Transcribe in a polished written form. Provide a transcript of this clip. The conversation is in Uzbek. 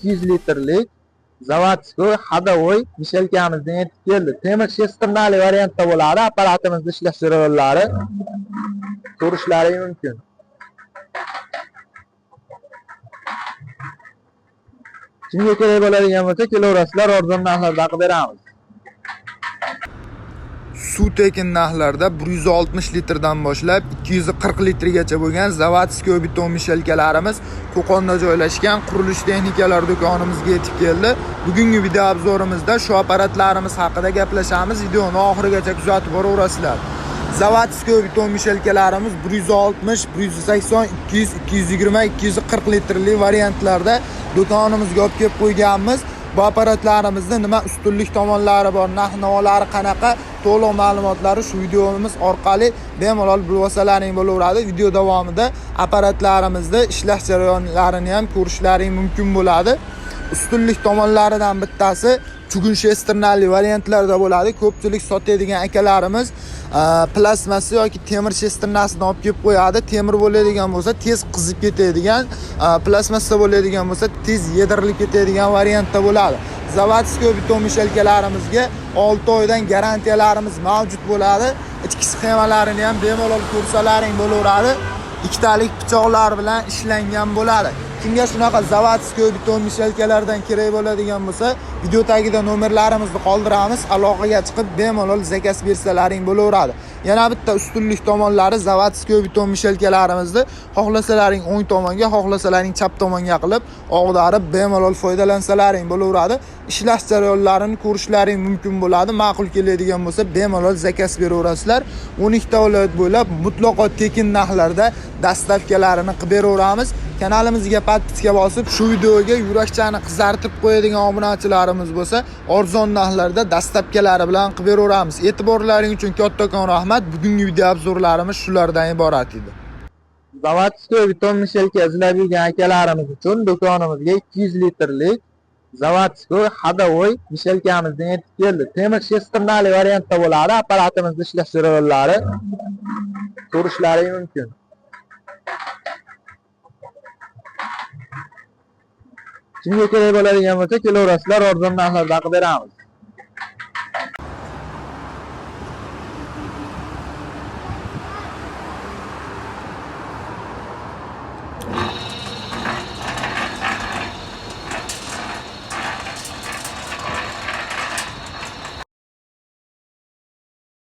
200 litrlik zavodskoy ходовой mishelkamizdan yetib keldi. Temir shesternali variantda bo'ladi. Apparatimizni ishlash jarayonlari ko'rishlaringiz mumkin. Kimga kerak bo'ladigan bo'lsa, kelaverasizlar, arzon narxlarda qilib beramiz. Suv tekin narxlarda 160 litrdan boshlab 240 litrgacha bo'lgan zavodskoy beton mishelkalarimiz Qo'qonda joylashgan qurilish texnikalar do'konimizga yetib keldi. Bugungi video obzorimizda shu apparatlarimiz haqida gaplashamiz. Videoni oxirigacha kuzatib boraverasizlar. Zavodskoy beton mishelkalarimiz 160, 180, 200, 220, 240 litrli variantlarda do'konimizga olib kelib qo'yganmiz. Bu apparatlarimizda nima ustunlik tomonlari bor, narx-navolari qanaqa, to'liq ma'lumotlari shu videomiz orqali bemalol bilib olsalaring bo'laveradi. Video davomida apparatlarimizda ishlash jarayonlarini ham ko'rishlaring mumkin bo'ladi. Ustunlik tomonlaridan bittasi chugun shesternali variantlarda bo'ladi. Ko'pchilik sotadigan akalarimiz plasmasi yoki temir shesternasini olib kelib qo'yadi. Temir bo'ladigan bo'lsa tez qizib ketadigan, plasmasa bo'ladigan bo'lsa tez yedirilib ketadigan variantda bo'ladi. Zavodskoy beton mishelkalarimizga 6 oydan garantiyalarimiz mavjud bo'ladi. Ichki sxemalarini ham bemalol ko'rsalaring bo'laveradi. Ikkitalik pichoqlar bilan ishlangan bo'ladi. Kimga shunaqa zavodskoy beton mishelkalardan kerak bo'ladigan bo'lsa, video tagida nomerlarimizni qoldiramiz. Aloqaga chiqib bemalol zakaz bersalaring bo'laveradi. Yana bitta ustunlik tomonlari zavodskoy beton mishelkalarimizni xohlasalaring o'ng tomonga, xohlasalaring chap tomonga qilib, og'darib bemalol foydalansalaring bo'laveradi. Ishlash jarayonlarini ko'rishlaring mumkin bo'ladi. Ma'qul keladigan bo'lsa, bemalol zakaz beraverasizlar. 12 ta viloyat bo'ylab mutlaqo tekin narxlarda dastavkalarini qilib beraveramiz. Kanalimizga podpiska bosib, shu videoga yurakchani qizartib qo'yadigan obunachilarimiz bo'lsa, arzon narxlarda dastavkalari bilan qilib beraveramiz. E'tiborlaring uchun kattakon rahmat. Bugungi video obzorlarimiz shulardan iborat edi. Zavodskoy beton mishelka izlab yurgan akalarimiz uchun do'konimizga 200 litrlik zavodskoy ходовой mishelkamizdan yetib keldi. Temir shesternali variantda bo'ladi. Apparatimizda ishlash jarayonlari ko'rishlaring mumkin. Kimga kerak bo'ladigan bo'lsa, kelaverasizlar, arzon narxlarda qilib beramiz.